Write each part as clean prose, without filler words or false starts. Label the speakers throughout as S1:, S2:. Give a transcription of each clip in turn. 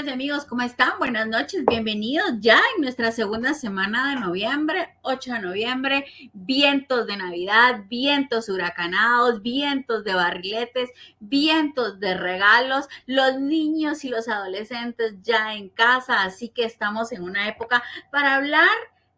S1: amigas y amigos, ¿cómo están? Buenas noches, bienvenidos ya en nuestra segunda semana de noviembre, 8 de noviembre, vientos de Navidad, vientos huracanados, vientos de barriletes, vientos de regalos, los niños y los adolescentes ya en casa, así que estamos en una época para hablar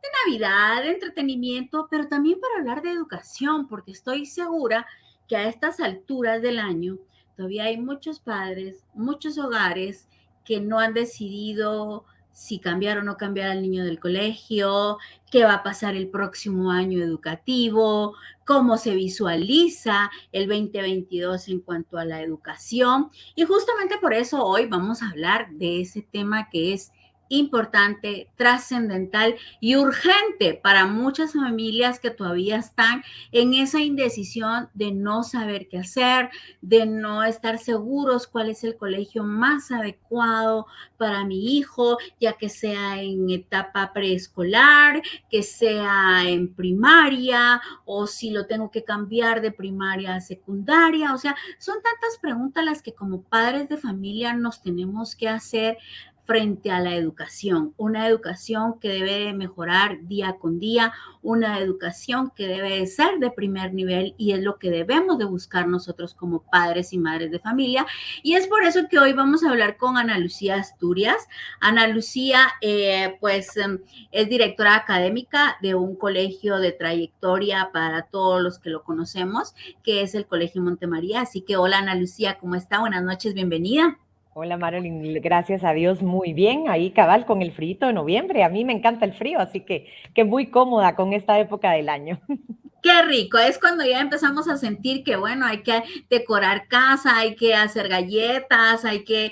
S1: de Navidad, de entretenimiento, pero también para hablar de educación, porque estoy segura que a estas alturas del año todavía hay muchos padres, muchos hogares que no han decidido si cambiar o no cambiar al niño del colegio, qué va a pasar el próximo año educativo, cómo se visualiza el 2022 en cuanto a la educación. Y justamente por eso hoy vamos a hablar de ese tema que es importante, trascendental y urgente para muchas familias que todavía están en esa indecisión de no saber qué hacer, de no estar seguros cuál es el colegio más adecuado para mi hijo, ya que sea en etapa preescolar, que sea en primaria, o si lo tengo que cambiar de primaria a secundaria. O sea, son tantas preguntas las que como padres de familia nos tenemos que hacer frente a la educación, una educación que debe de mejorar día con día, una educación que debe de ser de primer nivel y es lo que debemos de buscar nosotros como padres y madres de familia. Y es por eso que hoy vamos a hablar con Ana Lucía Asturias. Ana Lucía, es directora académica de un colegio de trayectoria para todos los que lo conocemos, que es el Colegio Montemaría. Así que hola Ana Lucía, ¿cómo está? Buenas noches, bienvenida.
S2: Hola Marilyn, gracias a Dios muy bien, ahí cabal con el frío de noviembre, a mí me encanta el frío, así que muy cómoda con esta época del año.
S1: Qué rico, es cuando ya empezamos a sentir que, bueno, hay que decorar casa, hay que hacer galletas, hay que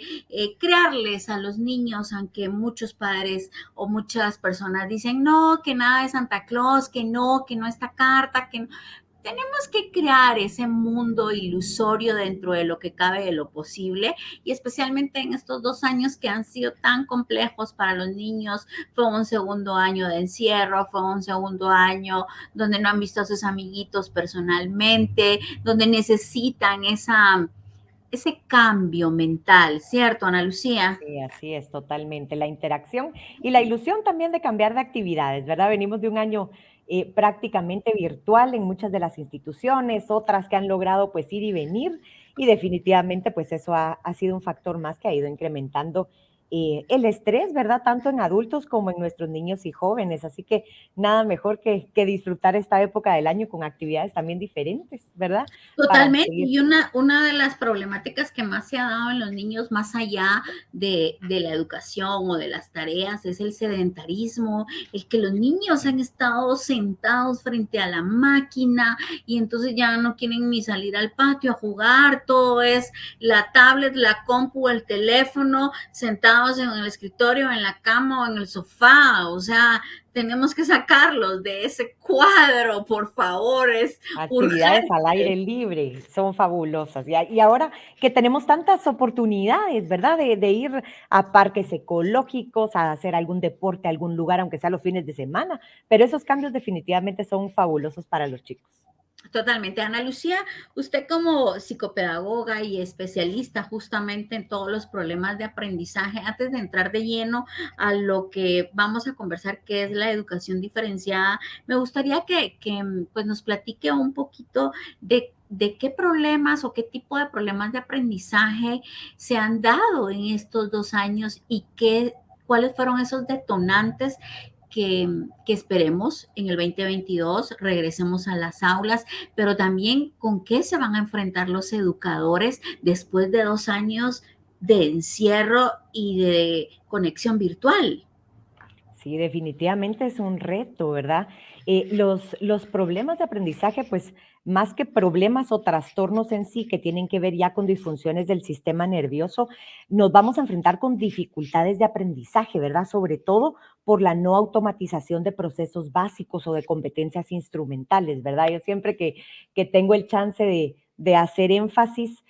S1: crearles a los niños, aunque muchos padres o muchas personas dicen, no, que nada de Santa Claus, que no esta carta, que no. Tenemos que crear ese mundo ilusorio dentro de lo que cabe de lo posible y especialmente en estos 2 años que han sido tan complejos para los niños. Fue un segundo año de encierro, fue un segundo año donde no han visto a sus amiguitos personalmente, donde necesitan ese cambio mental, ¿cierto, Ana Lucía?
S2: Sí, así es, totalmente. La interacción y la ilusión también de cambiar de actividades, ¿verdad? Venimos de un año prácticamente virtual en muchas de las instituciones, otras que han logrado pues ir y venir y definitivamente pues eso ha sido un factor más que ha ido incrementando el estrés, ¿verdad? Tanto en adultos como en nuestros niños y jóvenes. Así que nada mejor que disfrutar esta época del año con actividades también diferentes, ¿verdad? Para
S1: Totalmente,
S2: seguir.
S1: y una de las problemáticas que más se ha dado en los niños, más allá de la educación o de las tareas, es el sedentarismo, el que los niños han estado sentados frente a la máquina y entonces ya no quieren ni salir al patio a jugar, todo es la tablet, la compu, el teléfono, sentados en el escritorio, en la cama o en el sofá. O sea, tenemos que sacarlos de ese cuadro, por favor, es
S2: Actividades al
S1: urgente.
S2: aire libre son fabulosas. Y ahora que tenemos tantas oportunidades, ¿verdad? De ir a parques ecológicos, a hacer algún deporte, a algún lugar, aunque sea los fines de semana, pero esos cambios definitivamente son fabulosos para los chicos.
S1: Totalmente. Ana Lucía, usted como psicopedagoga y especialista justamente en todos los problemas de aprendizaje, antes de entrar de lleno a lo que vamos a conversar, que es la educación diferenciada, me gustaría que pues nos platique un poquito de qué problemas o qué tipo de problemas de aprendizaje se han dado en estos 2 años y cuáles fueron esos detonantes que esperemos en el 2022 regresemos a las aulas, pero también con qué se van a enfrentar los educadores después de 2 años de encierro y de conexión virtual.
S2: Sí, definitivamente es un reto, ¿verdad? Los problemas de aprendizaje, pues más que problemas o trastornos en sí que tienen que ver ya con disfunciones del sistema nervioso, nos vamos a enfrentar con dificultades de aprendizaje, ¿verdad? Sobre todo por la no automatización de procesos básicos o de competencias instrumentales, ¿verdad? Yo siempre que tengo el chance de hacer énfasis,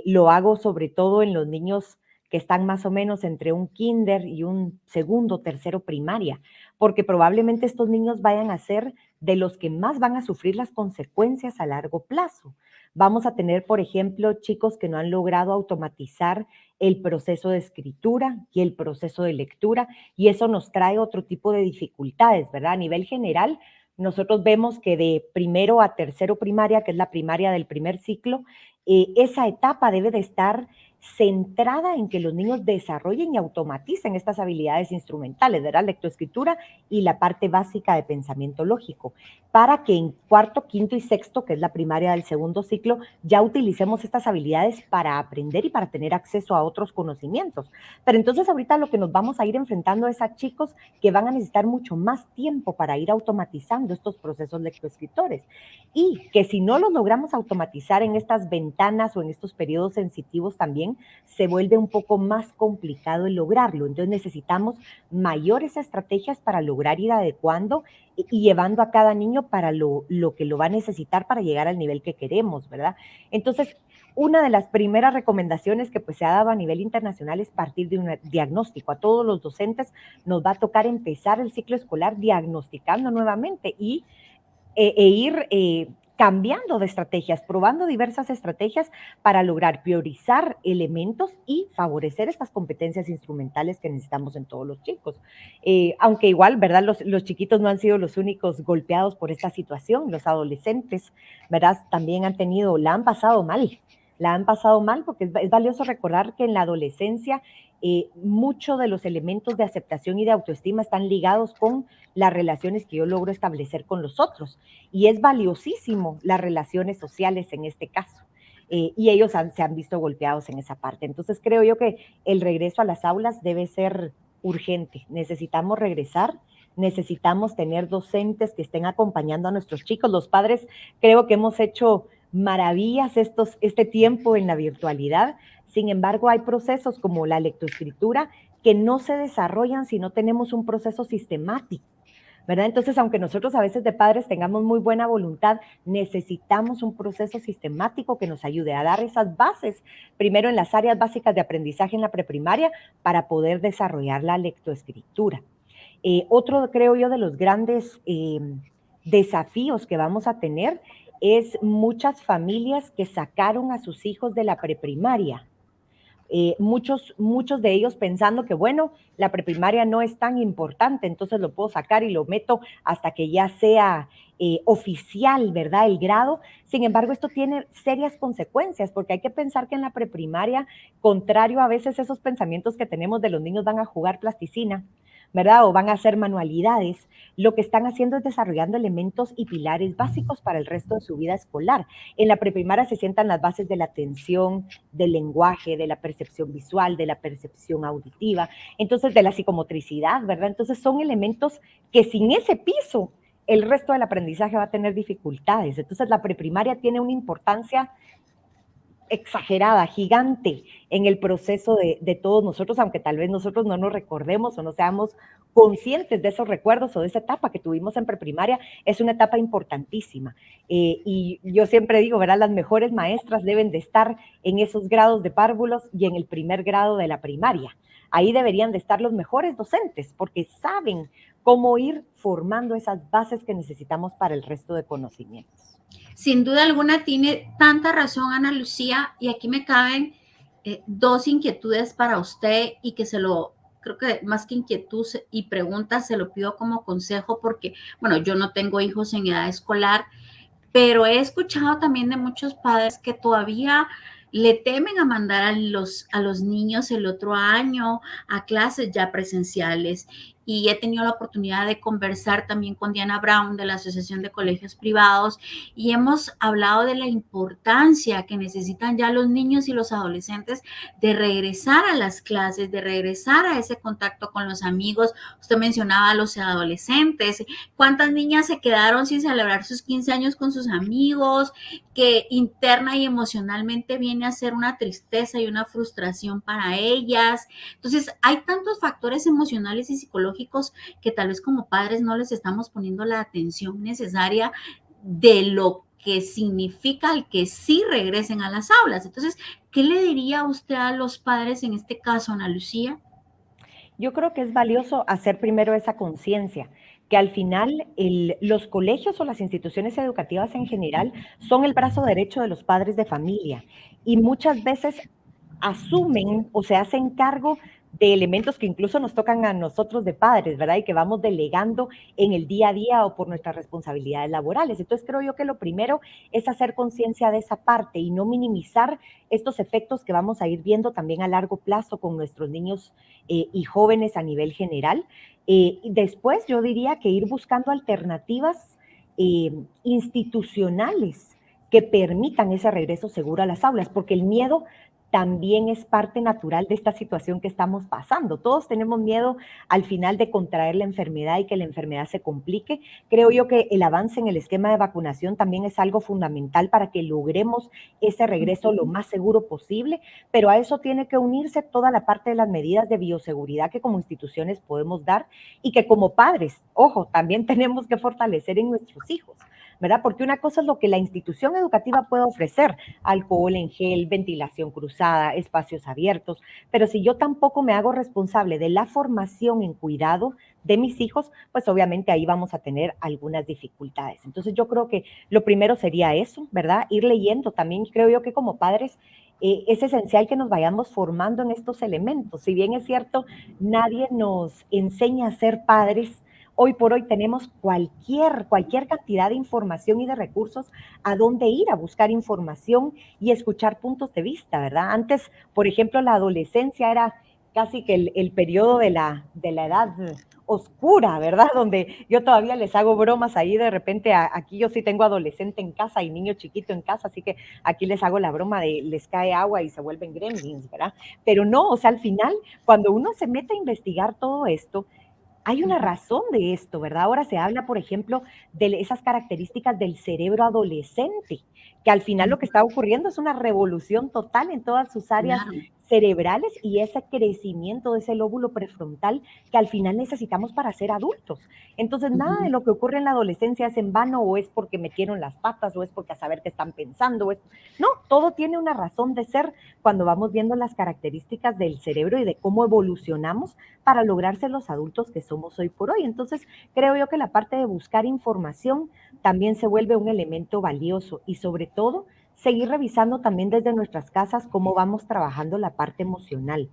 S2: lo hago sobre todo en los niños que están más o menos entre un kinder y un segundo, tercero primaria, porque probablemente estos niños vayan a ser de los que más van a sufrir las consecuencias a largo plazo. Vamos a tener, por ejemplo, chicos que no han logrado automatizar el proceso de escritura y el proceso de lectura, y eso nos trae otro tipo de dificultades, ¿verdad? A nivel general, nosotros vemos que de primero a tercero primaria, que es la primaria del primer ciclo, esa etapa debe de estar centrada en que los niños desarrollen y automaticen estas habilidades instrumentales, ¿verdad? Lectoescritura y la parte básica de pensamiento lógico, para que en cuarto, quinto y sexto, que es la primaria del segundo ciclo, ya utilicemos estas habilidades para aprender y para tener acceso a otros conocimientos. Pero entonces ahorita lo que nos vamos a ir enfrentando es a chicos que van a necesitar mucho más tiempo para ir automatizando estos procesos lectoescritores y que si no los logramos automatizar en estas ventanas o en estos periodos sensitivos también, se vuelve un poco más complicado el lograrlo. Entonces necesitamos mayores estrategias para lograr ir adecuando y llevando a cada niño para lo que lo va a necesitar para llegar al nivel que queremos, ¿verdad? Entonces, una de las primeras recomendaciones que pues se ha dado a nivel internacional es partir de un diagnóstico. A todos los docentes nos va a tocar empezar el ciclo escolar diagnosticando nuevamente ir cambiando de estrategias, probando diversas estrategias para lograr priorizar elementos y favorecer estas competencias instrumentales que necesitamos en todos los chicos. Aunque igual, ¿verdad? Los chiquitos no han sido los únicos golpeados por esta situación, los adolescentes, ¿verdad? También la han pasado mal porque es valioso recordar que en la adolescencia muchos de los elementos de aceptación y de autoestima están ligados con las relaciones que yo logro establecer con los otros. Y es valiosísimo las relaciones sociales en este caso. Y ellos se han visto golpeados en esa parte. Entonces creo yo que el regreso a las aulas debe ser urgente. Necesitamos regresar, necesitamos tener docentes que estén acompañando a nuestros chicos. Los padres creo que hemos hecho maravillas este tiempo en la virtualidad. Sin embargo, hay procesos como la lectoescritura que no se desarrollan si no tenemos un proceso sistemático, ¿verdad? Entonces, aunque nosotros a veces de padres tengamos muy buena voluntad, necesitamos un proceso sistemático que nos ayude a dar esas bases, primero en las áreas básicas de aprendizaje en la preprimaria, para poder desarrollar la lectoescritura. Otro, creo yo, de los grandes desafíos que vamos a tener es muchas familias que sacaron a sus hijos de la preprimaria. Muchos de ellos pensando que, bueno, la preprimaria no es tan importante, entonces lo puedo sacar y lo meto hasta que ya sea oficial, ¿verdad? El grado. Sin embargo, esto tiene serias consecuencias porque hay que pensar que en la preprimaria, contrario a veces esos pensamientos que tenemos de los niños van a jugar plasticina, ¿verdad? O van a hacer manualidades, lo que están haciendo es desarrollando elementos y pilares básicos para el resto de su vida escolar. En la preprimaria se sientan las bases de la atención, del lenguaje, de la percepción visual, de la percepción auditiva, entonces de la psicomotricidad, ¿verdad? Entonces son elementos que sin ese piso el resto del aprendizaje va a tener dificultades. Entonces la preprimaria tiene una importancia exagerada, gigante en el proceso de todos nosotros, aunque tal vez nosotros no nos recordemos o no seamos conscientes de esos recuerdos o de esa etapa que tuvimos en preprimaria, es una etapa importantísima. Y yo siempre digo, ¿verdad? Las mejores maestras deben de estar en esos grados de párvulos y en el primer grado de la primaria. Ahí deberían de estar los mejores docentes porque saben cómo ir formando esas bases que necesitamos para el resto de conocimientos.
S1: Sin duda alguna tiene tanta razón Ana Lucía y aquí me caben dos inquietudes para usted y que creo que más que inquietud y preguntas se lo pido como consejo porque, bueno, yo no tengo hijos en edad escolar, pero he escuchado también de muchos padres que todavía le temen a mandar a los niños el otro año a clases ya presenciales. Y he tenido la oportunidad de conversar también con Diana Brown de la Asociación de Colegios Privados y hemos hablado de la importancia que necesitan ya los niños y los adolescentes de regresar a las clases, de regresar a ese contacto con los amigos. Usted mencionaba a los adolescentes, cuántas niñas se quedaron sin celebrar sus 15 años con sus amigos, que interna y emocionalmente viene a ser una tristeza y una frustración para ellas. Entonces, hay tantos factores emocionales y psicológicos que tal vez como padres no les estamos poniendo la atención necesaria de lo que significa el que sí regresen a las aulas. Entonces, ¿qué le diría usted a los padres en este caso, Ana Lucía?
S2: Yo creo que es valioso hacer primero esa conciencia, que al final los colegios o las instituciones educativas en general son el brazo derecho de los padres de familia y muchas veces asumen o se hacen cargo de elementos que incluso nos tocan a nosotros de padres, ¿verdad? Y que vamos delegando en el día a día o por nuestras responsabilidades laborales. Entonces creo yo que lo primero es hacer conciencia de esa parte y no minimizar estos efectos que vamos a ir viendo también a largo plazo con nuestros niños y jóvenes a nivel general. Y después yo diría que ir buscando alternativas institucionales que permitan ese regreso seguro a las aulas, porque el miedo también es parte natural de esta situación que estamos pasando. Todos tenemos miedo al final de contraer la enfermedad y que la enfermedad se complique. Creo yo que el avance en el esquema de vacunación también es algo fundamental para que logremos ese regreso lo más seguro posible, pero a eso tiene que unirse toda la parte de las medidas de bioseguridad que como instituciones podemos dar y que como padres, ojo, también tenemos que fortalecer en nuestros hijos, ¿verdad? Porque una cosa es lo que la institución educativa puede ofrecer, alcohol en gel, ventilación cruzada, espacios abiertos, pero si yo tampoco me hago responsable de la formación en cuidado de mis hijos, pues obviamente ahí vamos a tener algunas dificultades. Entonces yo creo que lo primero sería eso, ¿verdad? Ir leyendo. También creo yo que como padres es esencial que nos vayamos formando en estos elementos. Si bien es cierto, nadie nos enseña a ser padres, hoy por hoy tenemos cualquier cantidad de información y de recursos a dónde ir a buscar información y escuchar puntos de vista, ¿verdad? Antes, por ejemplo, la adolescencia era casi que el periodo de la edad oscura, ¿verdad? Donde yo todavía les hago bromas ahí de repente, aquí yo sí tengo adolescente en casa y niño chiquito en casa, así que aquí les hago la broma de les cae agua y se vuelven gremlins, ¿verdad? Pero no, o sea, al final, cuando uno se mete a investigar todo esto, hay una razón de esto, ¿verdad? Ahora se habla, por ejemplo, de esas características del cerebro adolescente, que al final lo que está ocurriendo es una revolución total en todas sus áreas
S1: Claro.
S2: cerebrales y ese crecimiento de ese lóbulo prefrontal que al final necesitamos para ser adultos. Entonces, nada de
S1: Ujú.
S2: lo que ocurre en la adolescencia es en vano o es porque metieron las patas o es porque a saber qué están pensando. No, todo tiene una razón de ser cuando vamos viendo las características del cerebro y de cómo evolucionamos para lograr ser los adultos que somos hoy por hoy. Entonces, creo yo que la parte de buscar información también se vuelve un elemento valioso y sobre todo seguir revisando también desde nuestras casas cómo vamos trabajando la parte emocional.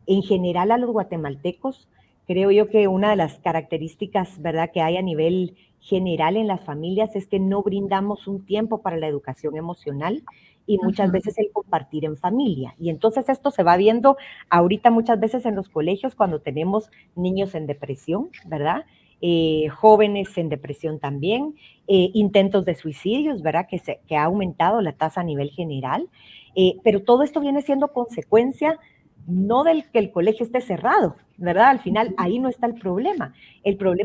S2: En general a los guatemaltecos, creo yo que una de las características, ¿verdad?, que hay a nivel general en las familias es que no brindamos un tiempo para la educación emocional y muchas
S1: Ujú.
S2: veces el compartir en familia. Y entonces esto se va viendo ahorita muchas veces en los colegios cuando tenemos niños en depresión, ¿verdad? Jóvenes en depresión también, intentos de suicidios, ¿verdad? Que ha aumentado la tasa a nivel general, pero todo esto viene siendo consecuencia no del que el colegio esté cerrado, ¿verdad? Al final ahí no está el problema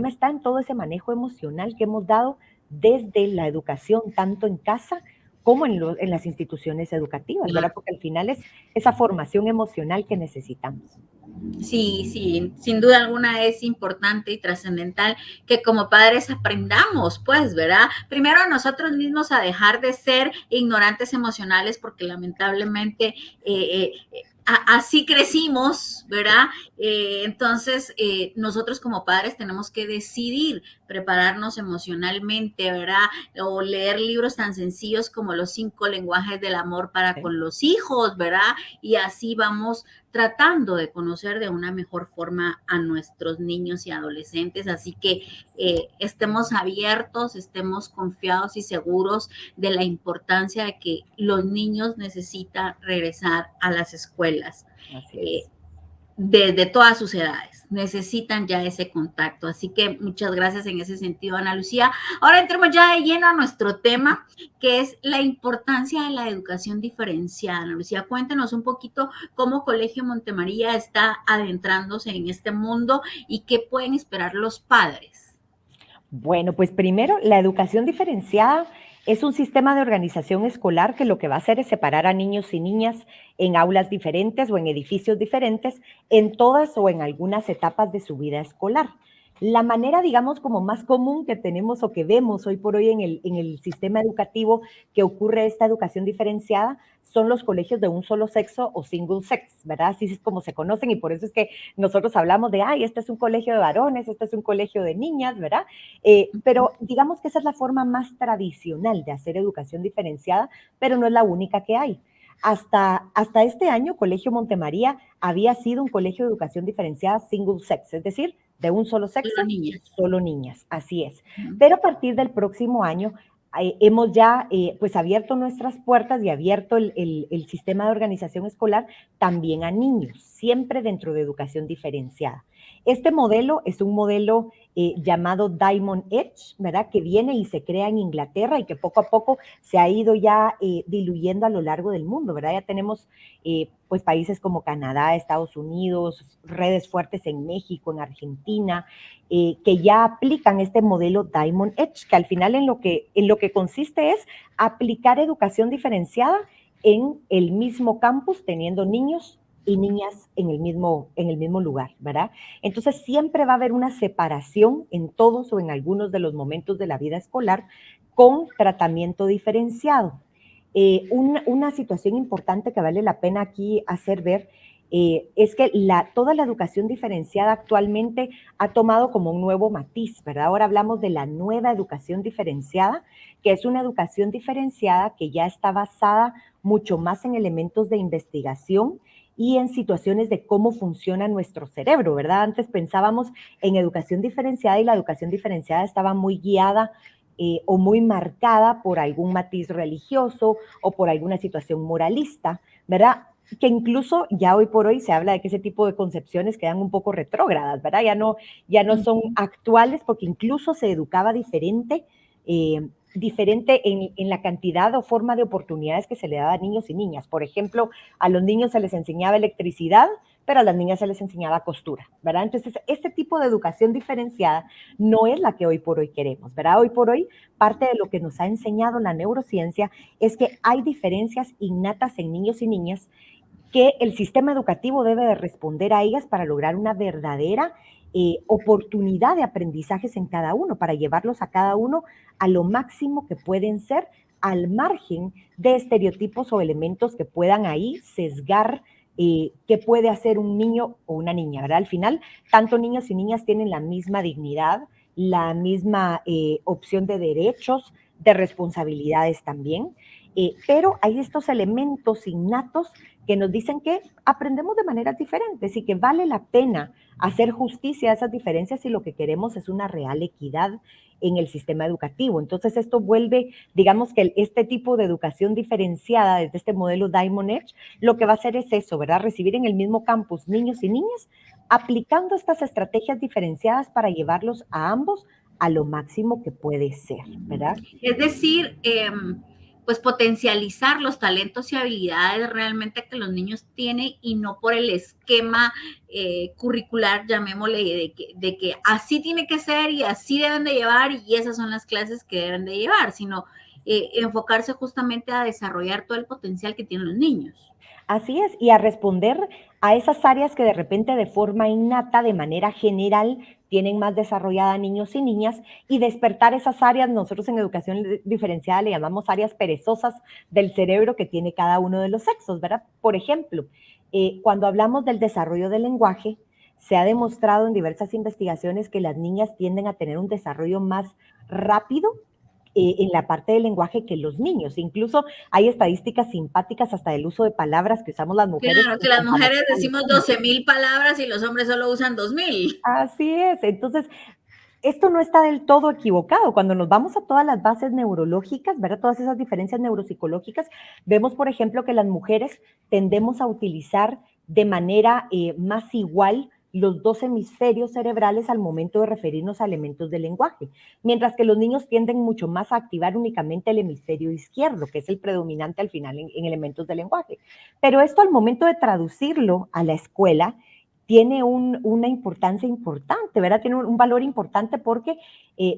S2: está en todo ese manejo emocional que hemos dado desde la educación, tanto en casa como en las instituciones educativas, ¿verdad? Porque al final es esa formación emocional que necesitamos.
S1: Sí, sí, sin duda alguna es importante y trascendental que como padres aprendamos, pues, ¿verdad? Primero nosotros mismos a dejar de ser ignorantes emocionales porque lamentablemente así crecimos, ¿verdad? Entonces, nosotros como padres tenemos que decidir prepararnos emocionalmente, ¿verdad? O leer libros tan sencillos como Los 5 lenguajes del amor para
S2: ¿Sí?
S1: con los hijos, ¿verdad? Y así vamos tratando de conocer de una mejor forma a nuestros niños y adolescentes. Así que estemos abiertos, estemos confiados y seguros de la importancia de que los niños necesitan regresar a las escuelas.
S2: Así
S1: Eh,
S2: es.
S1: desde todas sus edades. Necesitan ya ese contacto. Así que muchas gracias en ese sentido, Ana Lucía. Ahora entremos ya de lleno a nuestro tema, que es la importancia de la educación diferenciada. Ana Lucía, cuéntanos un poquito cómo Colegio Montemaría está adentrándose en este mundo y qué pueden esperar los padres.
S2: Bueno, pues primero, la educación diferenciada es un sistema de organización escolar que lo que va a hacer es separar a niños y niñas en aulas diferentes o en edificios diferentes en todas o en algunas etapas de su vida escolar. La manera, digamos, como más común que tenemos o que vemos hoy por hoy en el sistema educativo que ocurre esta educación diferenciada son los colegios de un solo sexo o single sex, ¿verdad? Así es como se conocen y por eso es que nosotros hablamos de, ay, este es un colegio de varones, este es un colegio de niñas, ¿verdad? Pero digamos que esa es la forma más tradicional de hacer educación diferenciada, pero no es la única que hay. Hasta este año, Colegio Montemaría había sido un colegio de educación diferenciada single sex, es decir, de un solo
S1: Solo
S2: sexo,
S1: niñas.
S2: solo niñas, así es.
S1: Ujú.
S2: Pero a partir del próximo año hemos ya pues abierto nuestras puertas y abierto el sistema de organización escolar también a niños, siempre dentro de educación diferenciada. Este modelo es un modelo llamado Diamond Edge, ¿verdad? Que viene y se crea en Inglaterra y que poco a poco se ha ido ya diluyendo a lo largo del mundo, ¿verdad? Ya tenemos pues países como Canadá, Estados Unidos, redes fuertes en México, en Argentina, que ya aplican este modelo Diamond Edge, que al final en lo que consiste es aplicar educación diferenciada en el mismo campus, teniendo niños y niñas en el mismo lugar, ¿verdad? Entonces siempre va a haber una separación en todos o en algunos de los momentos de la vida escolar con tratamiento diferenciado. Una situación importante que vale la pena aquí hacer ver es que toda la educación diferenciada actualmente ha tomado como un nuevo matiz, ¿verdad? Ahora hablamos de la nueva educación diferenciada, que es una educación diferenciada que ya está basada mucho más en elementos de investigación y en situaciones de cómo funciona nuestro cerebro, ¿verdad? Antes pensábamos en educación diferenciada y la educación diferenciada estaba muy guiada o muy marcada por algún matiz religioso o por alguna situación moralista, ¿verdad? Que incluso ya hoy por hoy se habla de que ese tipo de concepciones quedan un poco retrógradas, ¿verdad? Ya no son
S1: Ujú.
S2: actuales porque incluso se educaba diferente, diferente en la cantidad o forma de oportunidades que se le daba a niños y niñas. Por ejemplo, a los niños se les enseñaba electricidad, pero a las niñas se les enseñaba costura, ¿verdad? Entonces, este tipo de educación diferenciada no es la que hoy por hoy queremos, ¿verdad? Hoy por hoy, parte de lo que nos ha enseñado la neurociencia es que hay diferencias innatas en niños y niñas que el sistema educativo debe de responder a ellas para lograr una verdadera oportunidad de aprendizajes en cada uno, para llevarlos a cada uno a lo máximo que pueden ser, al margen de estereotipos o elementos que puedan ahí sesgar qué puede hacer un niño o una niña, ¿verdad? Al final, tanto niños y niñas tienen la misma dignidad, la misma opción de derechos, de responsabilidades también, pero hay estos elementos innatos que nos dicen que aprendemos de maneras diferentes y que vale la pena hacer justicia a esas diferencias si lo que queremos es una real equidad en el sistema educativo. Entonces esto vuelve, digamos que este tipo de educación diferenciada desde este modelo Diamond Edge, lo que va a hacer es eso, ¿verdad? Recibir en el mismo campus niños y niñas, aplicando estas estrategias diferenciadas para llevarlos a ambos a lo máximo que puede ser, ¿verdad?
S1: Es decir, pues potencializar los talentos y habilidades realmente que los niños tienen y no por el esquema curricular, llamémosle, de que así tiene que ser y así deben de llevar y esas son las clases que deben de llevar, sino enfocarse justamente a desarrollar todo el potencial que tienen los niños.
S2: Así es, y a responder a esas áreas que de repente de forma innata, de manera general, tienen más desarrollada niños y niñas, y despertar esas áreas, nosotros en educación diferenciada le llamamos áreas perezosas del cerebro que tiene cada uno de los sexos, ¿verdad? Por ejemplo, cuando hablamos del desarrollo del lenguaje, se ha demostrado en diversas investigaciones que las niñas tienden a tener un desarrollo más rápido en la parte del lenguaje que los niños. Incluso hay estadísticas simpáticas hasta del uso de palabras que usamos las mujeres
S1: Claro,
S2: en
S1: que las mujeres
S2: comparación a los
S1: decimos
S2: hombres.
S1: 12,000 palabras y los hombres solo usan 2,000.
S2: Así es. Entonces, esto no está del todo equivocado. Cuando nos vamos a todas las bases neurológicas, ¿verdad? Todas esas diferencias neuropsicológicas, vemos, por ejemplo, que las mujeres tendemos a utilizar de manera más igual los dos hemisferios cerebrales al momento de referirnos a elementos del lenguaje, mientras que los niños tienden mucho más a activar únicamente el hemisferio izquierdo, que es el predominante al final en elementos del lenguaje. Pero esto al momento de traducirlo a la escuela, tiene una importancia importante, ¿verdad? Tiene un valor importante porque,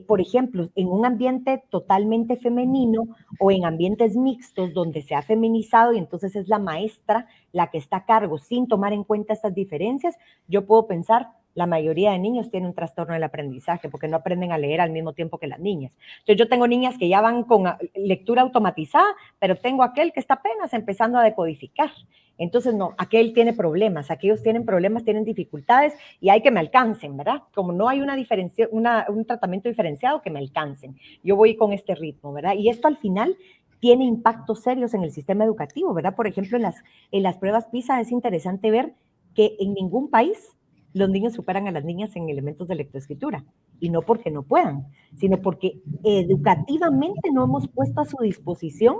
S2: por ejemplo, en un ambiente totalmente femenino o en ambientes mixtos donde se ha feminizado y entonces es la maestra la que está a cargo sin tomar en cuenta estas diferencias, yo puedo pensar, La mayoría de niños tienen un trastorno del aprendizaje porque no aprenden a leer al mismo tiempo que las niñas. Entonces yo tengo niñas que ya van con lectura automatizada, pero tengo aquel que está apenas empezando a decodificar. Entonces, no, aquel tiene problemas, aquellos tienen problemas, tienen dificultades y hay que me alcancen, ¿verdad? Como no hay un tratamiento diferenciado, que me alcancen. Yo voy con este ritmo, ¿verdad? Y esto al final tiene impactos serios en el sistema educativo, ¿verdad? Por ejemplo, en las pruebas PISA es interesante ver que en ningún país los niños superan a las niñas en elementos de lectoescritura. Y no porque no puedan, sino porque educativamente no hemos puesto a su disposición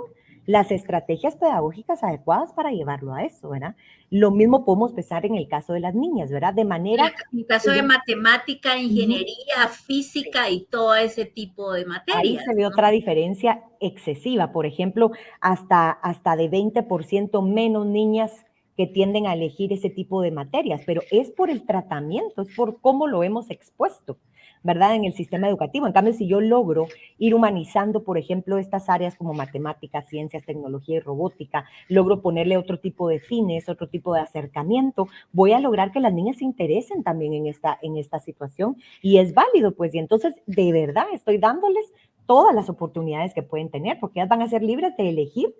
S2: las estrategias pedagógicas adecuadas para llevarlo a eso, ¿verdad? Lo mismo podemos pensar en el caso de las niñas, ¿verdad? De manera...
S1: En caso de matemática,
S2: Uh-huh.
S1: ingeniería,
S2: Sí.
S1: física y todo ese tipo de
S2: Ahí
S1: materias,
S2: se ve
S1: ¿no?
S2: otra diferencia excesiva, por ejemplo, hasta de 20% menos niñas que tienden a elegir ese tipo de materias, pero es por el tratamiento, es por cómo lo hemos expuesto, ¿verdad? En el sistema educativo. En cambio, si yo logro ir humanizando, por ejemplo, estas áreas como matemáticas, ciencias, tecnología y robótica, logro ponerle otro tipo de fines, otro tipo de acercamiento, voy a lograr que las niñas se interesen también en esta situación y es válido, pues, y entonces de verdad estoy dándoles todas las oportunidades que pueden tener, porque ellas van a ser libres de elegir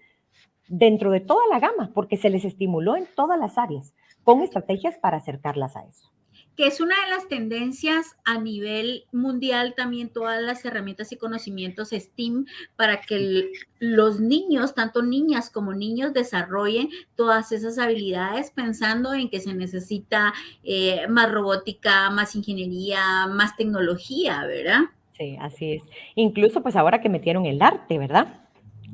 S2: dentro de toda la gama, porque se les estimuló en todas las áreas, con estrategias para acercarlas a eso.
S1: Que es una de las tendencias a nivel mundial, también todas las herramientas y conocimientos STEAM para que los niños, tanto niñas como niños, desarrollen todas esas habilidades pensando en que se necesita más robótica, más ingeniería, más tecnología, ¿verdad?
S2: Sí, así es. Incluso pues ahora que metieron el arte, ¿verdad?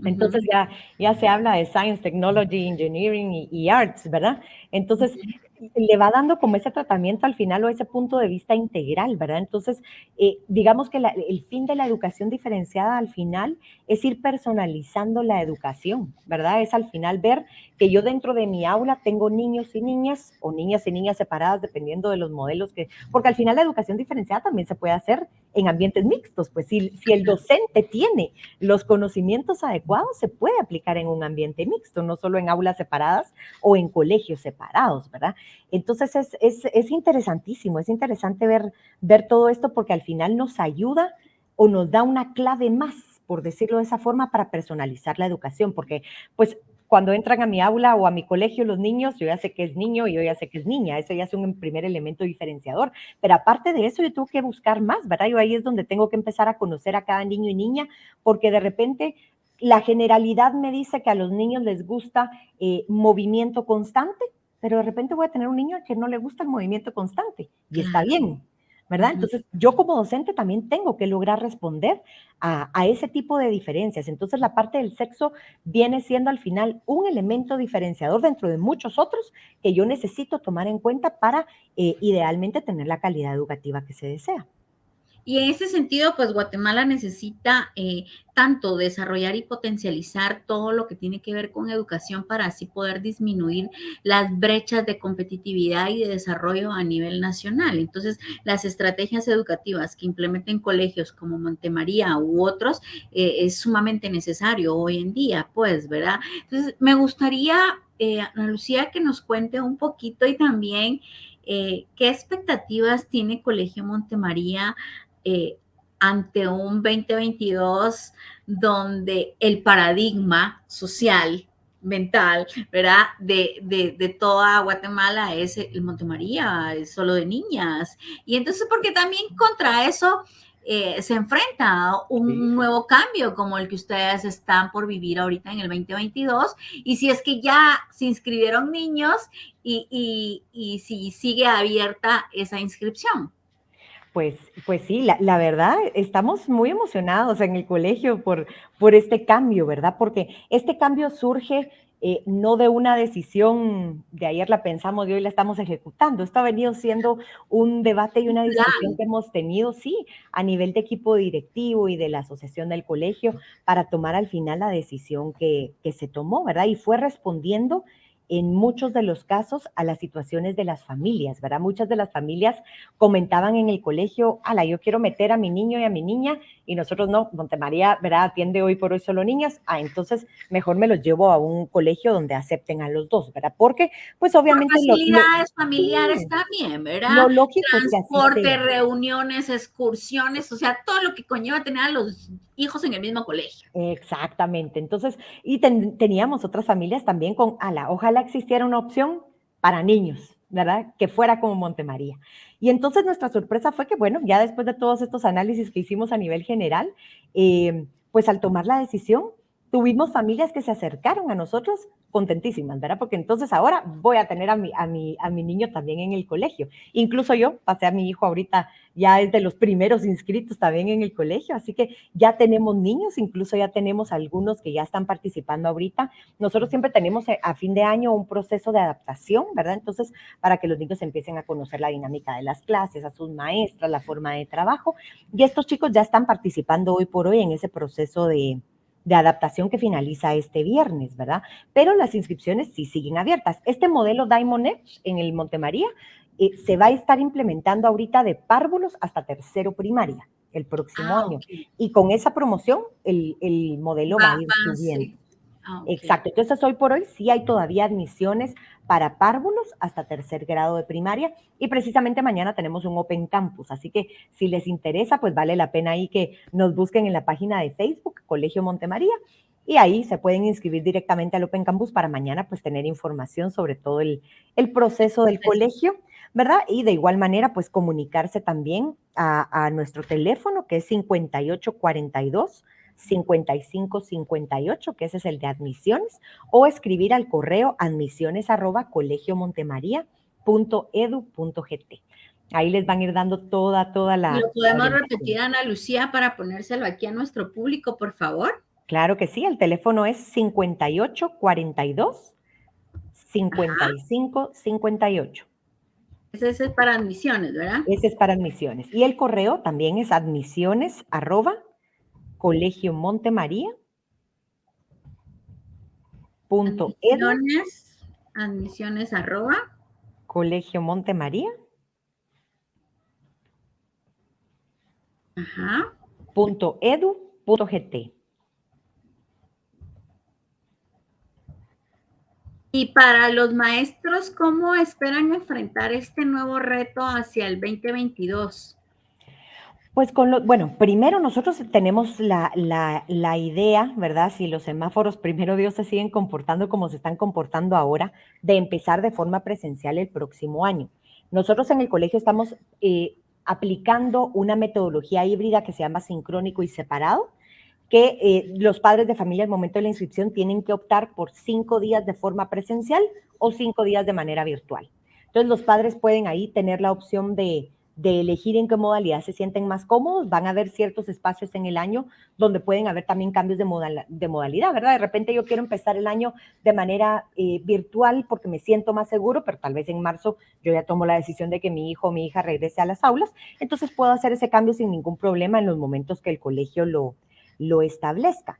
S1: Uh
S2: Entonces
S1: -huh.
S2: ya se habla de Science, Technology, Engineering y Arts, ¿verdad? Entonces le va dando como ese tratamiento al final o ese punto de vista integral, ¿verdad? Entonces, digamos que el fin de la educación diferenciada al final es ir personalizando la educación, ¿verdad? Es al final ver que yo dentro de mi aula tengo niños y niñas o niñas y niñas separadas dependiendo de los modelos porque al final la educación diferenciada también se puede hacer en ambientes mixtos, pues si el docente tiene los conocimientos adecuados, se puede aplicar en un ambiente mixto, no solo en aulas separadas o en colegios separados, ¿verdad? Entonces es interesantísimo, es interesante ver todo esto porque al final nos ayuda o nos da una clave más, por decirlo de esa forma, para personalizar la educación, porque pues cuando entran a mi aula o a mi colegio los niños, yo ya sé que es niño y yo ya sé que es niña, eso ya es un primer elemento diferenciador, pero aparte de eso yo tengo que buscar más, ¿verdad? Yo ahí es donde tengo que empezar a conocer a cada niño y niña, porque de repente la generalidad me dice que a los niños les gusta movimiento constante, pero de repente voy a tener un niño que no le gusta el movimiento constante y está
S1: Claro.
S2: bien,
S1: Uh
S2: ¿verdad?
S1: -huh.
S2: Entonces, yo como docente también tengo que lograr responder a ese tipo de diferencias. Entonces, la parte del sexo viene siendo al final un elemento diferenciador dentro de muchos otros que yo necesito tomar en cuenta para idealmente tener la calidad educativa que se desea.
S1: Y en ese sentido, pues Guatemala necesita tanto desarrollar y potencializar todo lo que tiene que ver con educación para así poder disminuir las brechas de competitividad y de desarrollo a nivel nacional. Entonces, las estrategias educativas que implementen colegios como Montemaría u otros es sumamente necesario hoy en día, pues, ¿verdad? Entonces, me gustaría, Ana Lucía, que nos cuente un poquito y también qué expectativas tiene Colegio Montemaría eh, ante un 2022 donde el paradigma social, mental, ¿verdad? De toda Guatemala es el Montemaría, es solo de niñas. Y entonces, porque también contra eso se enfrenta un
S2: Sí.
S1: nuevo cambio como el que ustedes están por vivir ahorita en el 2022. Y si es que ya se inscribieron niños y si sigue abierta esa inscripción.
S2: Pues sí, la verdad, estamos muy emocionados en el colegio por este cambio, ¿verdad? Porque este cambio surge no de una decisión de ayer la pensamos y hoy la estamos ejecutando. Esto ha venido siendo un debate y una discusión que hemos tenido, sí, a nivel de equipo directivo y de la asociación del colegio para tomar al final la decisión que se tomó, ¿verdad? Y fue respondiendo en muchos de los casos a las situaciones de las familias, ¿verdad? Muchas de las familias comentaban en el colegio, ala, yo quiero meter a mi niño y a mi niña, y nosotros no, Montemaría, ¿verdad? Atiende hoy por hoy solo niñas, entonces mejor me los llevo a un colegio donde acepten a los dos, ¿verdad? Porque, pues
S1: Por
S2: obviamente
S1: facilidades
S2: sí,
S1: familiares también, ¿verdad?
S2: lo lógico es que así
S1: Transporte,
S2: sea.
S1: reuniones, excursiones, o sea, todo lo que conlleva tener a los hijos en el mismo colegio.
S2: Exactamente. Entonces, y teníamos otras familias también con, ala, ojalá existiera una opción para niños, ¿verdad? Que fuera como Montemaría. Y entonces nuestra sorpresa fue que, bueno, ya después de todos estos análisis que hicimos a nivel general, pues al tomar la decisión, tuvimos familias que se acercaron a nosotros contentísimas, ¿verdad? Porque entonces ahora voy a tener a mi niño también en el colegio. Incluso yo pasé a mi hijo ahorita, ya es de los primeros inscritos también en el colegio, así que ya tenemos niños, incluso ya tenemos algunos que ya están participando ahorita. Nosotros siempre tenemos a fin de año un proceso de adaptación, ¿verdad? Entonces, para que los niños empiecen a conocer la dinámica de las clases, a sus maestras, la forma de trabajo. Y estos chicos ya están participando hoy por hoy en ese proceso de adaptación que finaliza este viernes, ¿verdad? Pero las inscripciones sí siguen abiertas. Este modelo Diamond Edge en el Montemaría se va a estar implementando ahorita de párvulos hasta tercero primaria el próximo año.
S1: Ok.
S2: Y con esa promoción, el modelo va a ir subiendo.
S1: Sí. Ok.
S2: Exacto. Entonces, hoy por hoy sí hay todavía admisiones para párvulos hasta tercer grado de primaria y precisamente mañana tenemos un Open Campus. Así que si les interesa, pues vale la pena ahí que nos busquen en la página de Facebook, Colegio Montemaría, y ahí se pueden inscribir directamente al Open Campus para mañana pues tener información sobre todo el proceso del colegio, ¿verdad? Y de igual manera pues comunicarse también a nuestro teléfono que es 5842 5558, que ese es el de admisiones, o escribir al correo admisiones@colegiomontemaría.edu.gt. Ahí les van a ir dando toda la
S1: ¿Lo podemos
S2: orientación.
S1: repetir, Ana Lucía, para ponérselo aquí a nuestro público, por favor?
S2: Claro que sí, el teléfono es 5842
S1: Ajá.
S2: 5558.
S1: Ese es para admisiones, ¿verdad?
S2: Ese es para admisiones. Y el correo también es admisiones@colegiomontemaría.edu,
S1: Admisiones arroba.
S2: Colegio Montemaría
S1: Ajá.
S2: .edu.gt.
S1: Y para los maestros, ¿cómo esperan enfrentar este nuevo reto hacia el 2022?
S2: Pues bueno, primero nosotros tenemos la idea, ¿verdad? Si los semáforos, primero Dios, se siguen comportando como se están comportando ahora, de empezar de forma presencial el próximo año. Nosotros en el colegio estamos aplicando una metodología híbrida que se llama sincrónico y separado, que los padres de familia al momento de la inscripción tienen que optar por 5 días de forma presencial o 5 días de manera virtual. Entonces los padres pueden ahí tener la opción de elegir en qué modalidad se sienten más cómodos. Van a haber ciertos espacios en el año donde pueden haber también cambios de modalidad, ¿verdad? De repente yo quiero empezar el año de manera virtual porque me siento más seguro, pero tal vez en marzo yo ya tomo la decisión de que mi hijo o mi hija regrese a las aulas, entonces puedo hacer ese cambio sin ningún problema en los momentos que el colegio lo establezca.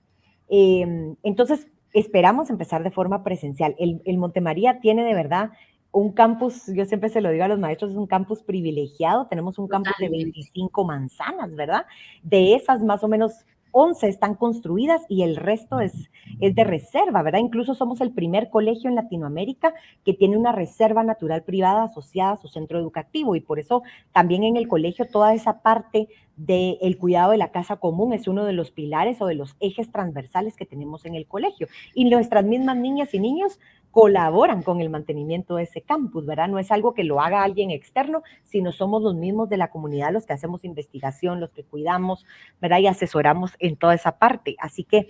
S2: Entonces, esperamos empezar de forma presencial. El Montemaría tiene de verdad un campus, yo siempre se lo digo a los maestros, es un campus privilegiado. Tenemos un campus de
S1: Totalmente.
S2: 25 manzanas, ¿verdad? De esas, más o menos 11 están construidas y el resto es de reserva, ¿verdad? Incluso somos el primer colegio en Latinoamérica que tiene una reserva natural privada asociada a su centro educativo y por eso también en el colegio toda esa parte del cuidado de la casa común es uno de los pilares o de los ejes transversales que tenemos en el colegio. Y nuestras mismas niñas y niños colaboran con el mantenimiento de ese campus, ¿verdad? No es algo que lo haga alguien externo, sino somos los mismos de la comunidad los que hacemos investigación, los que cuidamos, ¿verdad? Y asesoramos en toda esa parte. Así que,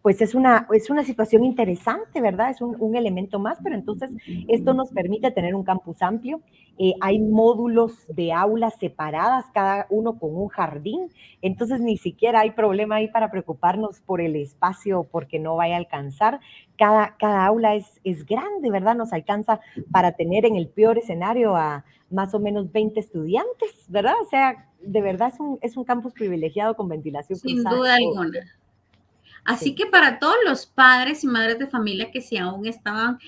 S2: pues es una situación interesante, ¿verdad? Es un elemento más, pero entonces esto nos permite tener un campus amplio. Hay módulos de aulas separadas, cada uno con un jardín, entonces ni siquiera hay problema ahí para preocuparnos por el espacio porque no vaya a alcanzar. Cada aula es grande, ¿verdad? Nos alcanza para tener en el peor escenario a más o menos 20 estudiantes, ¿verdad? O sea, de verdad es un campus privilegiado con ventilación
S1: Sin
S2: cruzada.
S1: duda alguna. Así
S2: Sí.
S1: que para todos los padres y madres de familia que si aún estaban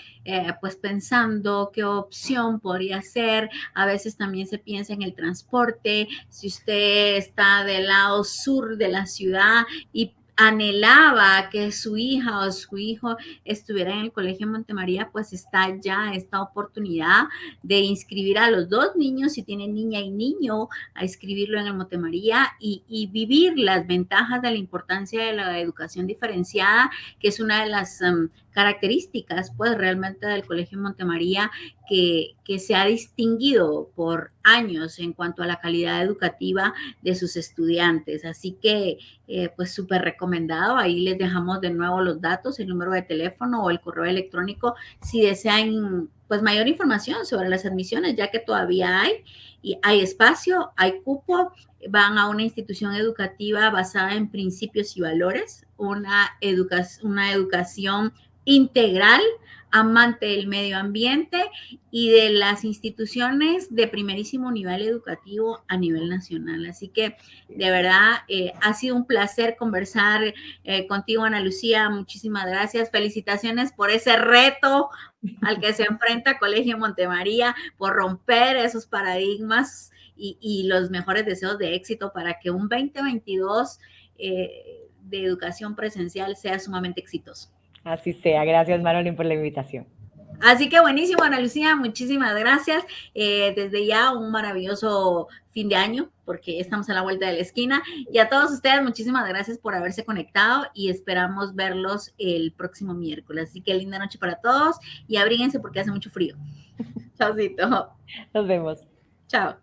S1: pues pensando qué opción podría ser, a veces también se piensa en el transporte, si usted está del lado sur de la ciudad y anhelaba que su hija o su hijo estuviera en el Colegio Montemaría, pues está ya esta oportunidad de inscribir a los dos niños, si tienen niña y niño, a inscribirlo en el Montemaría y vivir las ventajas de la importancia de la educación diferenciada, que es una de las características, pues, realmente del Colegio Montemaría, que se ha distinguido por años en cuanto a la calidad educativa de sus estudiantes. Así que, pues, súper recomendado. Ahí les dejamos de nuevo los datos, el número de teléfono o el correo electrónico, si desean, pues, mayor información sobre las admisiones, ya que todavía hay espacio, hay cupo, van a una institución educativa basada en principios y valores, una educación integral, amante del medio ambiente y de las instituciones de primerísimo nivel educativo a nivel nacional. Así que de verdad ha sido un placer conversar contigo, Ana Lucía. Muchísimas gracias. Felicitaciones por ese reto al que se enfrenta Colegio Montemaría, por romper esos paradigmas y los mejores deseos de éxito para que un 2022 de educación presencial sea sumamente exitoso.
S2: Así sea. Gracias, Marilyn, por la invitación.
S1: Así que buenísimo, Ana Lucía, muchísimas gracias. Desde ya un maravilloso fin de año, porque estamos a la vuelta de la esquina. Y a todos ustedes, muchísimas gracias por haberse conectado y esperamos verlos el próximo miércoles. Así que linda noche para todos y abríguense porque hace mucho frío. Chaucito.
S2: Nos vemos.
S1: Chao.